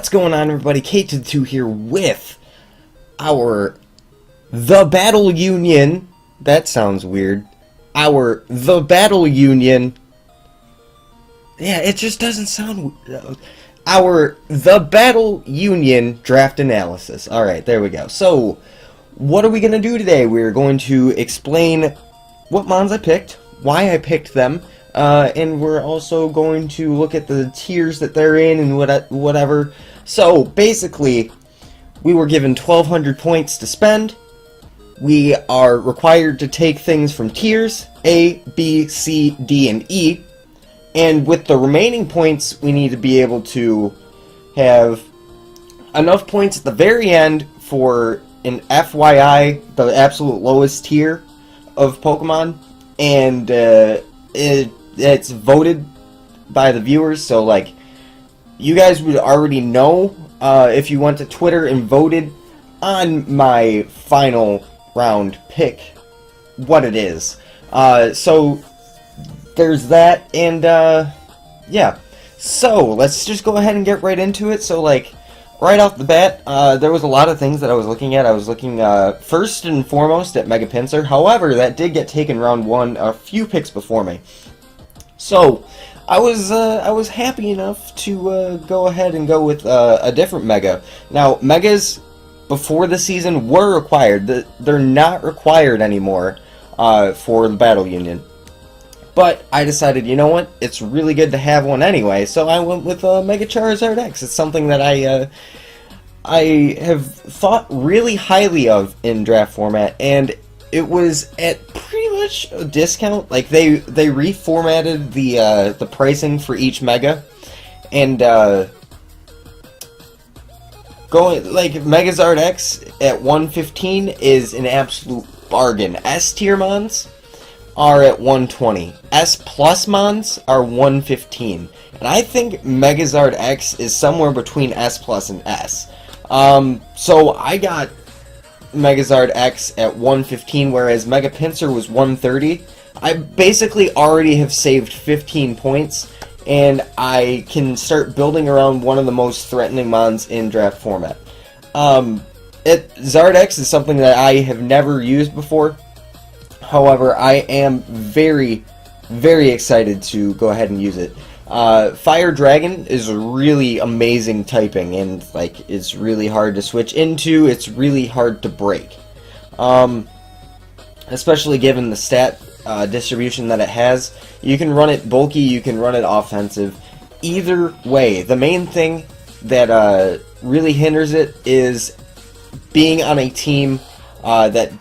What's going on, everybody? K2 here with our The Battle Union. That sounds weird. Our The Battle Union. Yeah, it just doesn't sound... Our The Battle Union draft analysis. Alright, there we go. So, what are we going to do today? We're going to explain what mons I picked, why I picked them, and we're also going to look at the tiers that they're in and whatever. So, basically, we were given 1,200 points to spend. We are required to take things from tiers A, B, C, D, and E. And with the remaining points, we need to be able to have enough points at the very end for an FYI, the absolute lowest tier of Pokemon. And it's voted by the viewers, so like you guys would already know if you went to Twitter and voted on my final round pick what it is. So there's that, and yeah, so let's just go ahead and get right into it. So like right off the bat, there was a lot of things that I was looking at. I was looking first and foremost at Mega Pinsir. However, that did get taken round one a few picks before me. So I was happy enough to go ahead and go with a different Mega. Now, Megas before the season were required. They're not required anymore for the Battle Union. But I decided, you know what, it's really good to have one anyway, so I went with Mega Charizard X. It's something that I have thought really highly of in draft format, and it was at pretty much a discount. Like they reformatted the pricing for each Mega, and going like Megazard X at 115 is an absolute bargain. S tier mons are at 120. S plus mons are 115. And I think Megazard X is somewhere between S plus and S. So I got Megazard X at 115, whereas Mega Pinsir was 130. I basically already have saved 15 points, and I can start building around one of the most threatening mons in draft format. Zard X is something that I have never used before. However, I am very, very excited to go ahead and use it. Fire Dragon is really amazing typing, and like it's really hard to switch into. It's really hard to break, especially given the stat distribution that it has. You can run it bulky, you can run it offensive. Either way, the main thing that really hinders it is being on a team that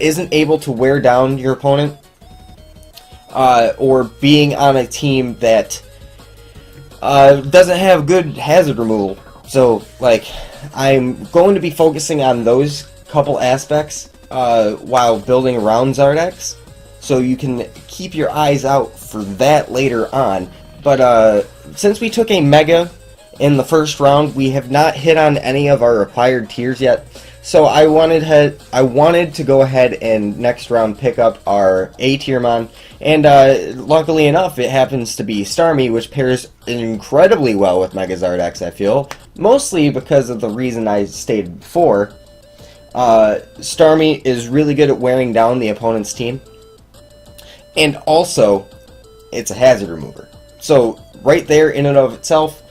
isn't able to wear down your opponent, or being on a team that doesn't have good hazard removal. So, like, I'm going to be focusing on those couple aspects while building around Zardex, so you can keep your eyes out for that later on. But since we took a Mega in the first round, we have not hit on any of our required tiers yet. So I wanted to go ahead and next round pick up our A tier mon, and luckily enough, it happens to be Starmie, which pairs incredibly well with Megazard X. I feel, mostly because of the reason I stated before. Starmie is really good at wearing down the opponent's team, and also it's a hazard remover. So right there, in and of itself,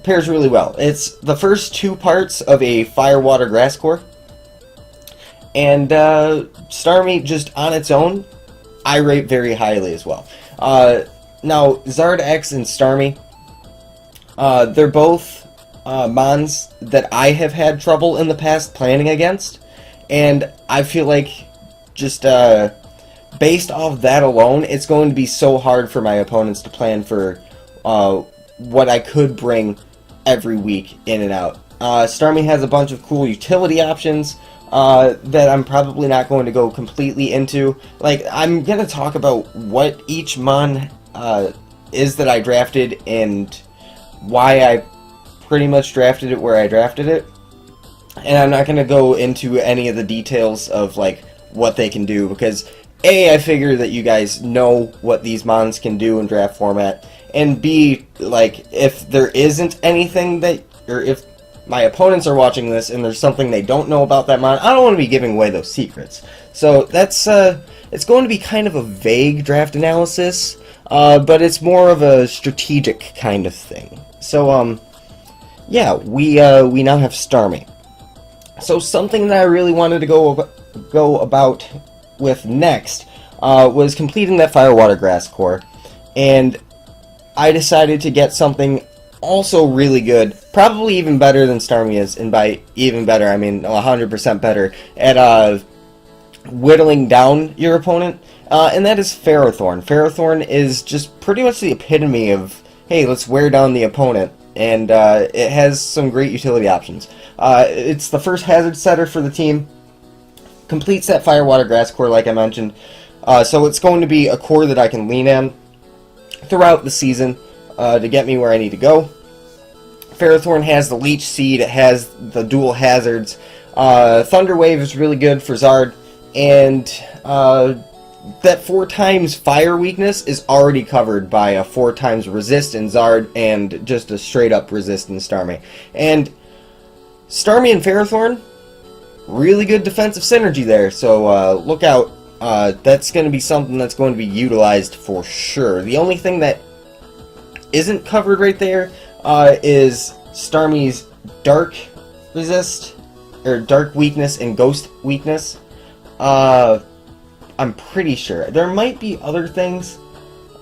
pairs really well. It's the first two parts of a Fire, Water, Grass core, and Starmie just on its own, I rate very highly as well. Now, Zard X and Starmie, they're both mons that I have had trouble in the past planning against, and I feel like just based off that alone, it's going to be so hard for my opponents to plan for what I could bring every week in and out. Starmie has a bunch of cool utility options that I'm probably not going to go completely into. Like, I'm going to talk about what each mon is that I drafted and why I pretty much drafted it where I drafted it. And I'm not going to go into any of the details of like what they can do, because A, I figure that you guys know what these mons can do in draft format, and B, like, if there isn't anything that, or if my opponents are watching this and there's something they don't know about that mon, I don't want to be giving away those secrets. So that's, it's going to be kind of a vague draft analysis, but it's more of a strategic kind of thing. So, yeah, we now have Starmie. So something that I really wanted to go about with next was completing that Fire Water Grass core, and I decided to get something also really good, probably even better than Starmie is, and by even better I mean 100% better at whittling down your opponent, and that is Ferrothorn. Ferrothorn is just pretty much the epitome of, hey, let's wear down the opponent, and it has some great utility options. It's the first hazard setter for the team, completes that Fire Water Grass core like I mentioned, so it's going to be a core that I can lean on throughout the season to get me where I need to go. Ferrothorn has the Leech Seed, it has the dual hazards. Thunder Wave is really good for Zard, and that 4 times fire weakness is already covered by a 4 times resist in Zard and just a straight up resist in Starmie. And Starmie and Ferrothorn, really good defensive synergy there, so look out. That's going to be something that's going to be utilized for sure. The only thing that isn't covered right there is Starmie's Dark resist, or Dark weakness and Ghost weakness. I'm pretty sure. There might be other things.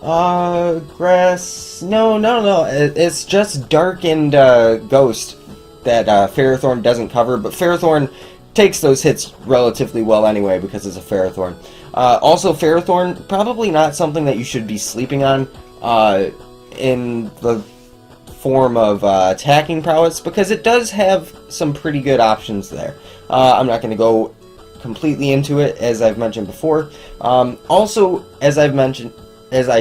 Grass... No. It's just Dark and Ghost that Ferrothorn doesn't cover, but Ferrothorn takes those hits relatively well anyway because it's a Ferrothorn. Also, Ferrothorn, probably not something that you should be sleeping on in the form of attacking prowess, because it does have some pretty good options there. I'm not going to go completely into it, as I've mentioned before. Also, as I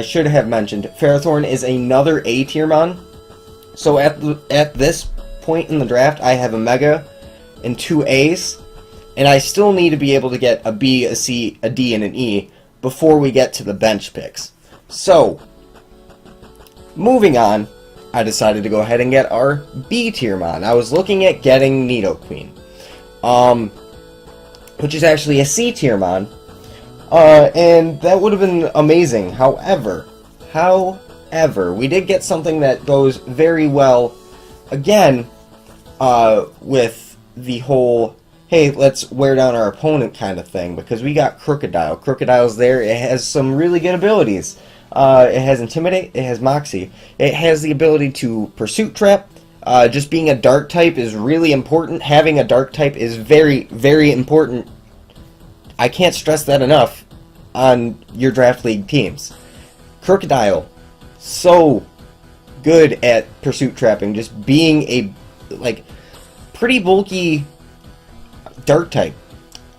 should have mentioned, Ferrothorn is another A tier mon. So at this point in the draft, I have a Mega and 2 A's, and I still need to be able to get a B, a C, a D, and an E before we get to the bench picks. So, moving on, I decided to go ahead and get our B tier mon. I was looking at getting Nidoqueen, which is actually a C tier mon, and that would have been amazing. However, we did get something that goes very well, again, with the whole, hey, let's wear down our opponent kind of thing, because we got Crocodile. Crocodile's there. It has some really good abilities. It has Intimidate, it has Moxie. It has the ability to Pursuit Trap. Just being a Dark type is really important. Having a Dark type is very, very important. I can't stress that enough on your Draft League teams. Crocodile, so good at Pursuit Trapping. Just being a, like, pretty bulky Dark type.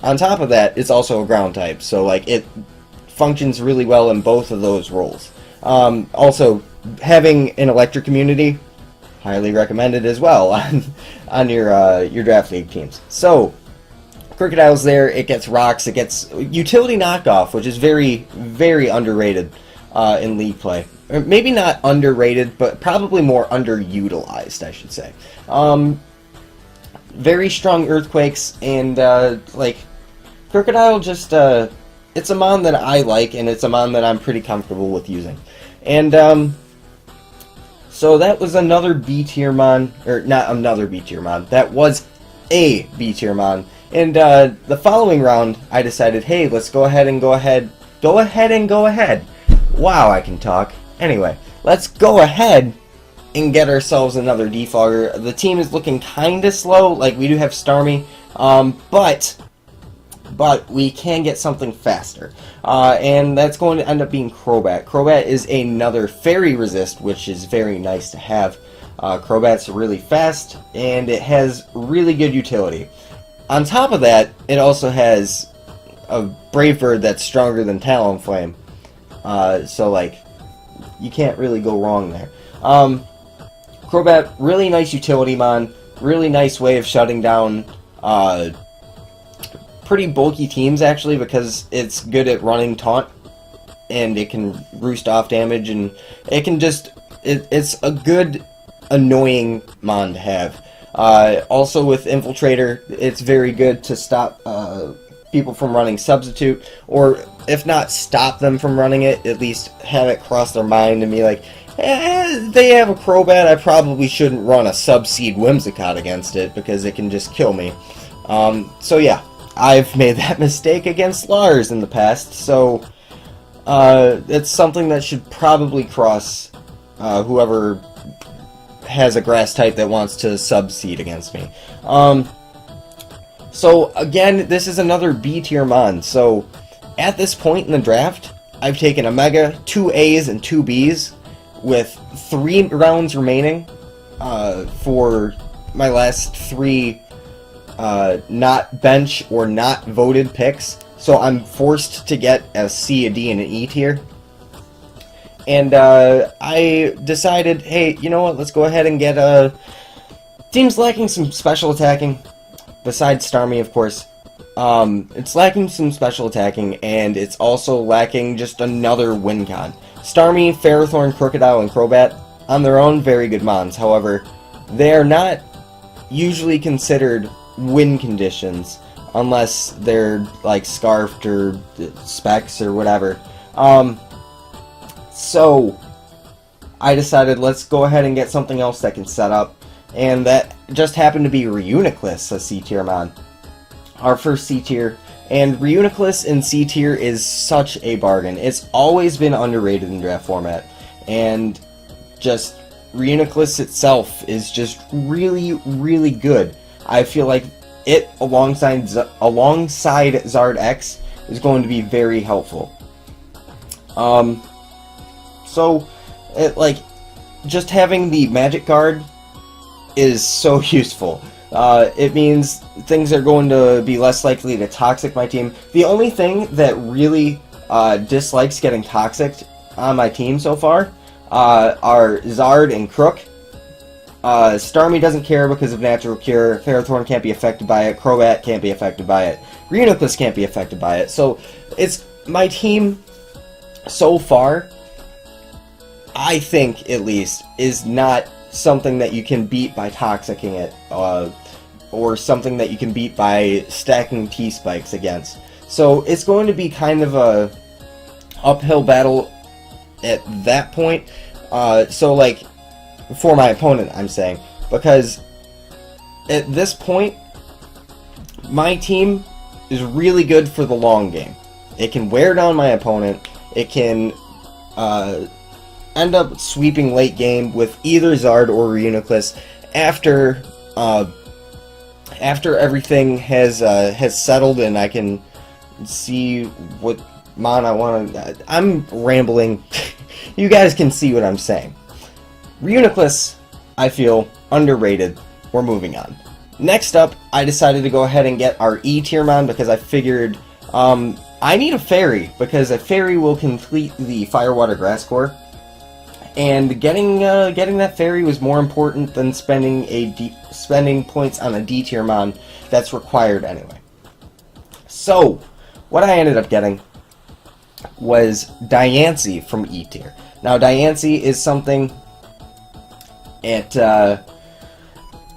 On top of that, it's also a Ground type, so like it functions really well in both of those roles. Also, having an Electric Immunity, highly recommended as well on your Draft League teams. So, Crocodile's there. It gets rocks. It gets utility knockoff, which is very, very underrated in League play. Or maybe not underrated, but probably more underutilized, I should say. Very strong Earthquakes, and like Crocodile, just it's a mon that I like, and it's a mon that I'm pretty comfortable with using. And so that was another B tier mon, or not another B tier mon. That was a B tier mon. And the following round, I decided, hey, let's go ahead. Wow, I can talk. Anyway, let's go ahead and get ourselves another defogger. The team is looking kinda slow. Like, we do have Starmie, but we can get something faster. And that's going to end up being Crobat. Crobat is another Fairy Resist, which is very nice to have. Crobat's really fast, and it has really good utility. On top of that, it also has a Brave Bird that's stronger than Talonflame. So, like, you can't really go wrong there. Crobat, really nice utility mon, really nice way of shutting down pretty bulky teams, actually, because it's good at running taunt, and it can roost off damage, and it can just it's a good annoying mon to have. Also with Infiltrator, it's very good to stop people from running Substitute, or if not stop them from running it, at least have it cross their mind and be like, they have a Crobat, I probably shouldn't run a Sub-Seed Whimsicott against it, because it can just kill me. So yeah, I've made that mistake against Lars in the past, so it's something that should probably cross whoever has a grass type that wants to Sub-Seed against me. So again, this is another B tier mon, so at this point in the draft, I've taken a Mega, 2 A's, and 2 B's, with 3 rounds remaining for my last 3 not bench or not voted picks, so I'm forced to get a C, a D, and an E tier. And I decided, hey, you know what, let's go ahead and get a... Team's lacking some special attacking, besides Starmie, of course. It's lacking some special attacking, and it's also lacking just another win con. Starmie, Ferrothorn, Crocodile, and Crobat, on their own, very good mons. However, they are not usually considered win conditions, unless they're, like, Scarfed or Specs or whatever. So, I decided, let's go ahead and get something else that can set up, and that just happened to be Reuniclus, a C tier mon. Our first C tier, and Reuniclus in C tier is such a bargain. It's always been underrated in draft format, and just Reuniclus itself is just really, really good. I feel like it, alongside Zard X, is going to be very helpful. So, just having the Magic Guard is so useful. It means things are going to be less likely to toxic my team. The only thing that really dislikes getting toxic on my team so far are Zard and Crook. Starmie doesn't care because of Natural Cure. Ferrothorn can't be affected by it. Crobat can't be affected by it. Reuniclus can't be affected by it. So, it's my team so far, I think, at least, is not something that you can beat by toxicking it, or something that you can beat by stacking T-Spikes against. So it's going to be kind of a uphill battle at that point, so like, for my opponent, I'm saying, because at this point, my team is really good for the long game. It can wear down my opponent, it can end up sweeping late game with either Zard or Reuniclus after everything has settled and I can see what mon I want to... I'm rambling. You guys can see what I'm saying. Reuniclus, I feel, underrated. We're moving on. Next up, I decided to go ahead and get our E tier mon because I figured I need a fairy, because a fairy will complete the Fire, Water, Grass core. And getting that fairy was more important than spending points on a D tier mon that's required anyway. So, what I ended up getting was Diancie from E tier. Now, Diancie is something that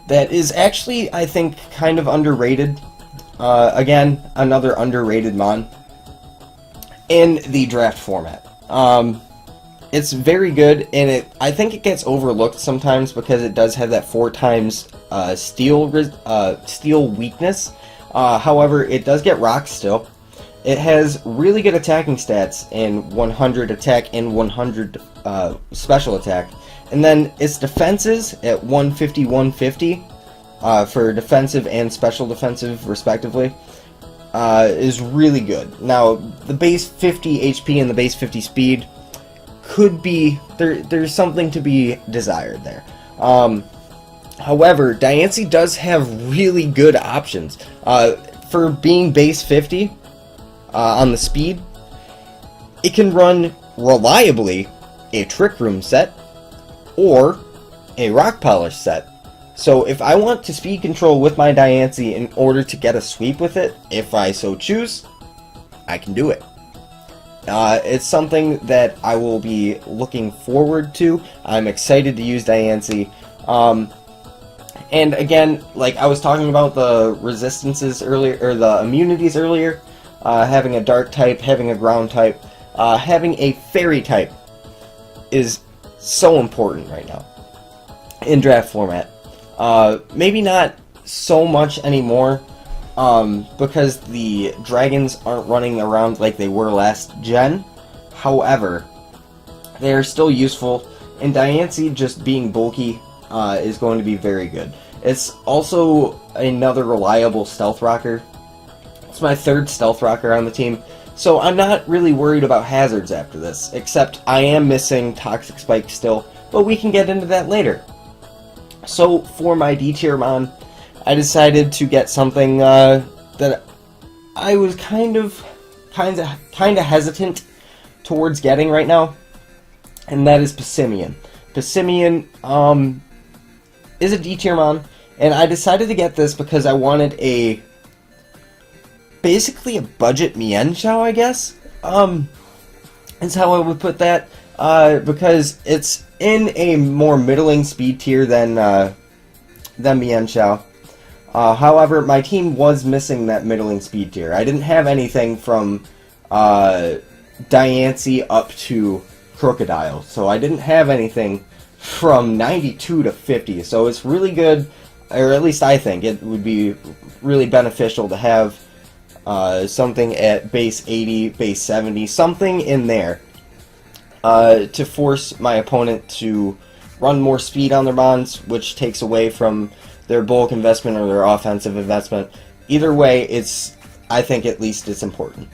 is actually, I think, kind of underrated. Again, another underrated mon in the draft format. It's very good, and I think it gets overlooked sometimes because it does have that 4 times steel weakness. However, it does get rock still. It has really good attacking stats in 100 attack and 100 special attack. And then its defenses at 150, 150 for defensive and special defensive, respectively, is really good. Now, the base 50 HP and the base 50 speed could be... There's something to be desired there. However, Diancie does have really good options. For being base 50 on the speed, it can run reliably a Trick Room set or a Rock Polish set. So if I want to speed control with my Diancie in order to get a sweep with it, if I so choose, I can do it. It's something that I will be looking forward to. I'm excited to use Diancie. And again, like I was talking about the resistances earlier, or the immunities earlier, having a dark type, having a ground type, having a fairy type is so important right now in draft format. Maybe not so much anymore, because the dragons aren't running around like they were last gen. However, they are still useful, and Diancie just being bulky is going to be very good. It's also another reliable stealth rocker. It's my third stealth rocker on the team, so I'm not really worried about hazards after this, except I am missing Toxic Spike still, but we can get into that later. So for my D tier mon, I decided to get something that I was kind of hesitant towards getting right now, and that is Passimian. Passimian is a D tier mon, and I decided to get this because I wanted basically a budget Mienshao, I guess. Is how I would put that. Because it's in a more middling speed tier than Mienshao. However, my team was missing that middling speed tier. I didn't have anything from Diancie up to Crocodile, so I didn't have anything from 92 to 50, so it's really good, or at least I think it would be really beneficial to have something at base 80, base 70, something in there to force my opponent to run more speed on their bonds, which takes away from their bulk investment or their offensive investment. Either way, I think at least it's important.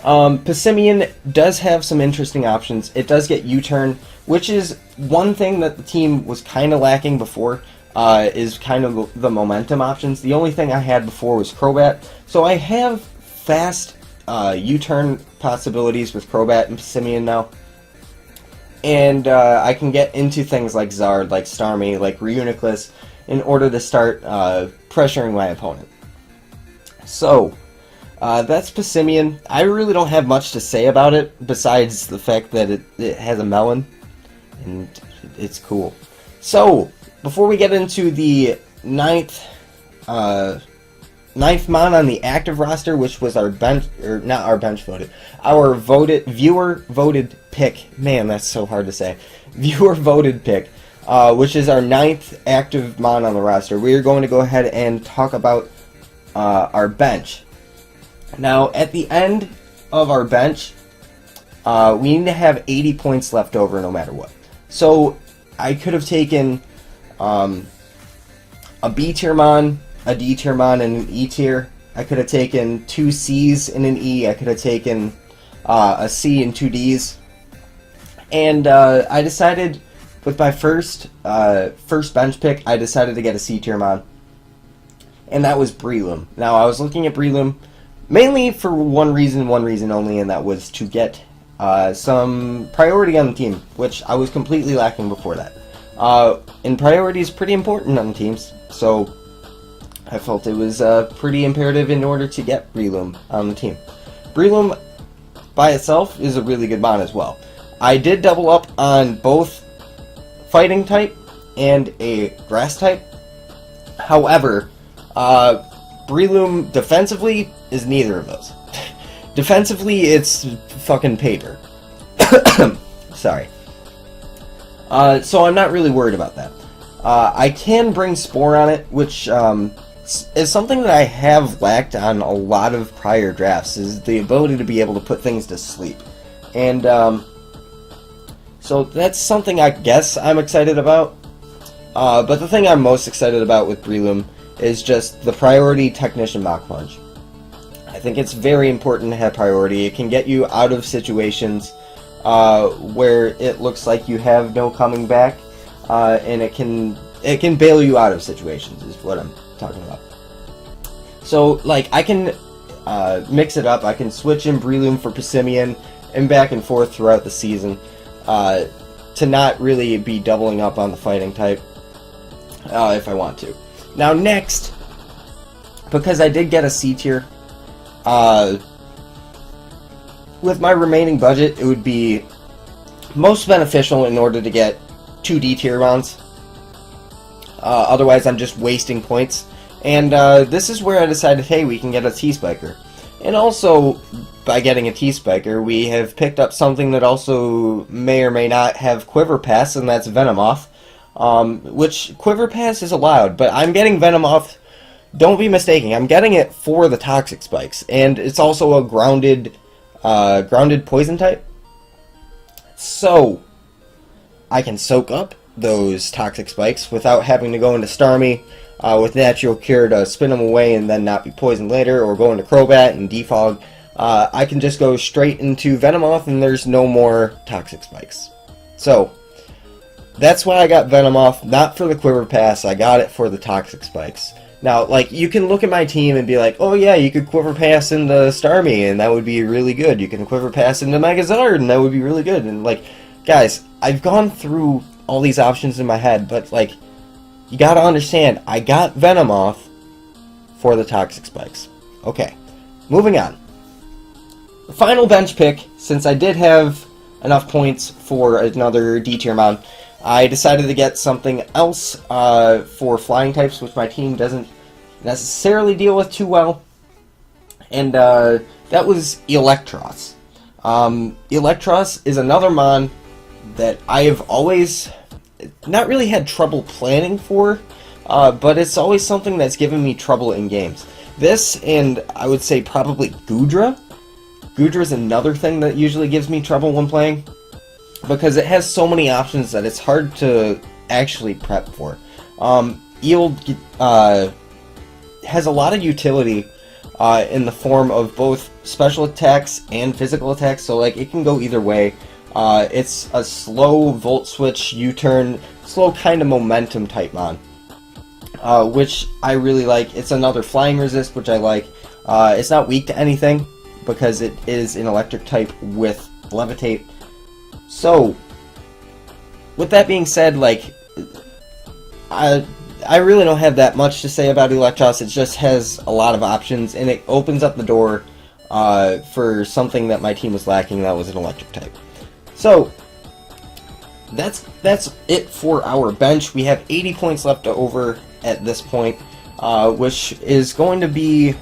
Passimian does have some interesting options. It does get U-turn, which is one thing that the team was kind of lacking before, is kind of the momentum options. The only thing I had before was Crobat, so I have fast U-turn possibilities with Crobat and Passimian now. And I can get into things like Zard, like Starmie, like Reuniclus, in order to start pressuring my opponent. So, that's Passimian. I really don't have much to say about it, besides the fact that it has a melon, and it's cool. So, before we get into the ninth mon on the active roster, which was our bench, or not our bench voted, our viewer voted pick. Man, that's so hard to say. Viewer voted pick, which is our 9th active mon on the roster. We are going to go ahead and talk about our bench. Now, at the end of our bench, we need to have 80 points left over no matter what. So, I could have taken a B tier mon, a D tier mon, and an E tier. I could have taken 2 C's and an E. I could have taken a C and 2 D's. And I decided, with my first bench pick, I decided to get a C tier mon. And that was Breloom. Now, I was looking at Breloom mainly for one reason only, and that was to get some priority on the team, which I was completely lacking before that. And priority is pretty important on teams, so I felt it was pretty imperative in order to get Breloom on the team. Breloom by itself is a really good mon as well. I did double up on both fighting type and a grass type. However, Breloom defensively is neither of those. Defensively, it's fucking paper. Sorry. So I'm not really worried about that. I can bring Spore on it, which is something that I have lacked on a lot of prior drafts, is the ability to be able to put things to sleep. And so that's something I guess I'm excited about. But the thing I'm most excited about with Breloom is just the priority Technician Mach Punch. I think it's very important to have priority. It can get you out of situations where it looks like you have no coming back, and it can bail you out of situations, is what I'm talking about. So, like, I can mix it up. I can switch in Breloom for Passimian and back and forth throughout the season to not really be doubling up on the fighting type if I want to. Now, next, because I did get a C tier, with my remaining budget, it would be most beneficial in order to get 2 D tier mounts. Otherwise, I'm just wasting points. And this is where I decided, hey, we can get a T-Spiker. And also, by getting a T-Spiker, we have picked up something that also may or may not have Quiver Pass, and that's Venomoth. Which, Quiver Pass is allowed, but I'm getting Venomoth, don't be mistaken, I'm getting it for the Toxic Spikes. And it's also a grounded poison type. So, I can soak up those Toxic Spikes without having to go into Starmie with Natural Cure to spin them away and then not be poisoned later, or go into Crobat and Defog. I can just go straight into Venomoth and there's no more Toxic Spikes. So, that's why I got Venomoth, not for the Quiver Pass, I got it for the Toxic Spikes. Now, like, you can look at my team and be like, oh yeah, you could Quiver Pass into Starmie and that would be really good. You can Quiver Pass into Megazard and that would be really good. And, like, guys, I've gone through all these options in my head, but, like, you gotta understand, I got Venomoth for the Toxic Spikes. Okay, moving on. The final bench pick, since I did have enough points for another D-tier mount, I decided to get something else for flying types, which my team doesn't necessarily deal with too well. And that was Eelektross. Eelektross is another mon that I have always not really had trouble planning for, but it's always something that's given me trouble in games. This, and I would say probably Goodra. Goodra is another thing that usually gives me trouble when playing, because it has so many options that it's hard to actually prep for. Eel has a lot of utility in the form of both special attacks and physical attacks, so like it can go either way. It's a slow Volt Switch, U-turn, slow kind of momentum type mon, which I really like. It's another flying resist, which I like. It's not weak to anything because it is an electric type with levitate. So, with that being said, like, I really don't have that much to say about Eelektross. It just has a lot of options, and it opens up the door for something that my team was lacking, that was an electric type. So, that's it for our bench. We have 80 points left over at this point, which is going to be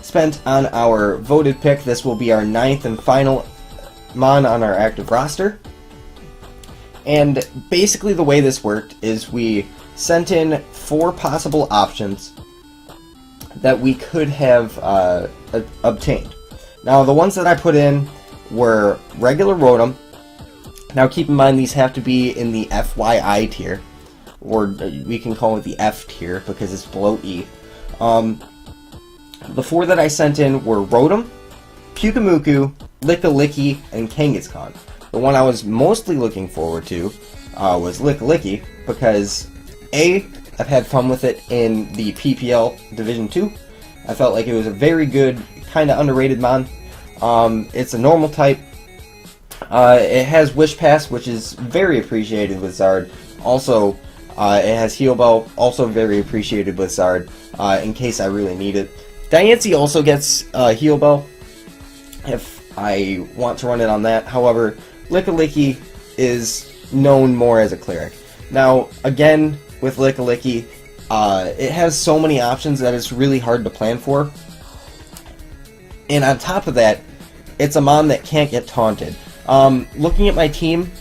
spent on our voted pick. This will be our 9th and final mon on our active roster. And basically the way this worked is we sent in 4 possible options that we could have obtained. Now the ones that I put in were regular Rotom. Now keep in mind these have to be in the FYI tier, or we can call it the F tier because it's below E. The 4 that I sent in were Rotom, Pyukumuku, Lickilicky, and Kangaskhan. The one I was mostly looking forward to was Lickilicky because A, I've had fun with it in the PPL Division 2. I felt like it was a very good, kind of underrated mon. It's a normal type. It has Wish Pass, which is very appreciated with Zard. Also, it has Heal Bell, also very appreciated with Zard, in case I really need it. Diancie also gets Heal Bell if I want to run it on that. However, Lickilicky is known more as a cleric. Now, again, with Lickilicky, it has so many options that it's really hard to plan for. And on top of that, it's a mon that can't get taunted. Looking at my team,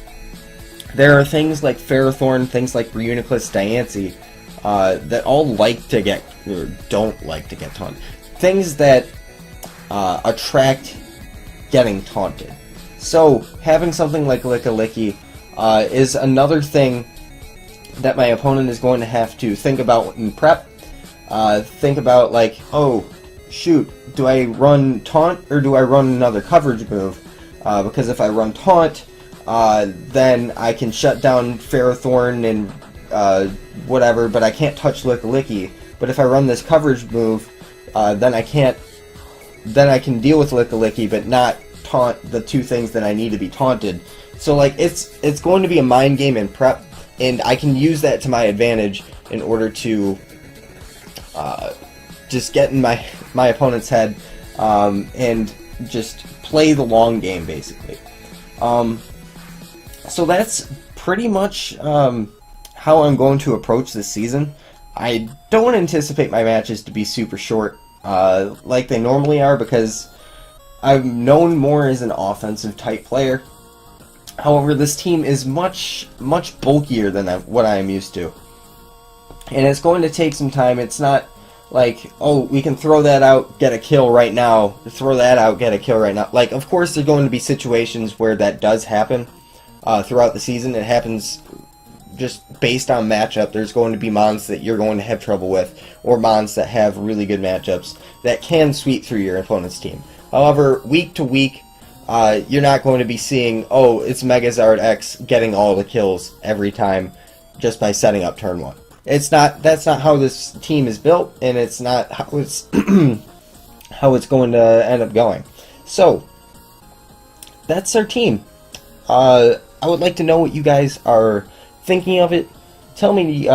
there are things like Ferrothorn, things like Reuniclus, Diancie, that all like to get, or don't like to get taunted. Things that attract getting taunted. So, having something like Lickilicky is another thing that my opponent is going to have to think about in prep. Think about, like, oh, shoot, do I run Taunt or do I run another coverage move? Because if I run Taunt, then I can shut down Ferrothorn and whatever, but I can't touch Lickilicky. But if I run this coverage move, then I can't. Then I can deal with Lickilicky, but not taunt the 2 things that I need to be taunted. So like it's going to be a mind game in prep, and I can use that to my advantage in order to just get in my opponent's head and just play the long game, basically. So that's pretty much how I'm going to approach this season. I don't anticipate my matches to be super short like they normally are, because I'm known more as an offensive type player. However, this team is much bulkier than what I am used to. And it's going to take some time. It's not like, oh, we can throw that out, get a kill right now, throw that out, get a kill right now. Like, of course, there are going to be situations where that does happen throughout the season. It happens just based on matchup. There's going to be mons that you're going to have trouble with, or mons that have really good matchups that can sweep through your opponent's team. However, week to week, you're not going to be seeing, oh, it's Megazard X getting all the kills every time just by setting up turn 1. It's not. That's not how this team is built, and it's not how it's how it's going to end up going. So that's our team. I would like to know what you guys are thinking of it. Tell me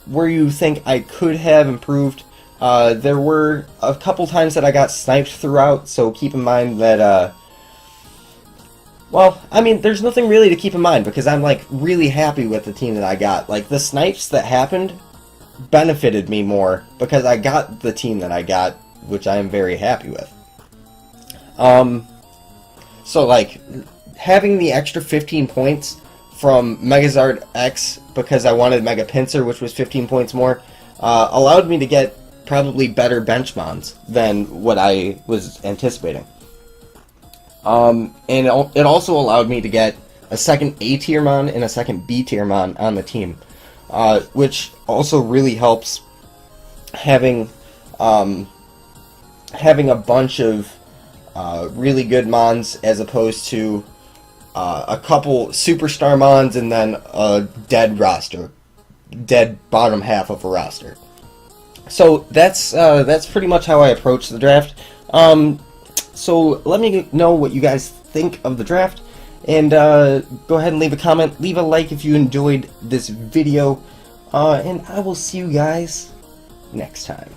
where you think I could have improved. There were a couple times that I got sniped throughout, so keep in mind that. Well, I mean, there's nothing really to keep in mind, because I'm, like, really happy with the team that I got. Like, the snipes that happened benefited me more, because I got the team that I got, which I am very happy with. So, like, having the extra 15 points from Megazard X, because I wanted Mega Pinsir, which was 15 points more, allowed me to get probably better bench mons than what I was anticipating. And it also allowed me to get a second A-tier mon and a second B-tier mon on the team, which also really helps having a bunch of really good mons, as opposed to a couple superstar mons and then a dead bottom half of a roster. So that's pretty much how I approach the draft. So let me know what you guys think of the draft, and go ahead and leave a comment, leave a like if you enjoyed this video, and I will see you guys next time.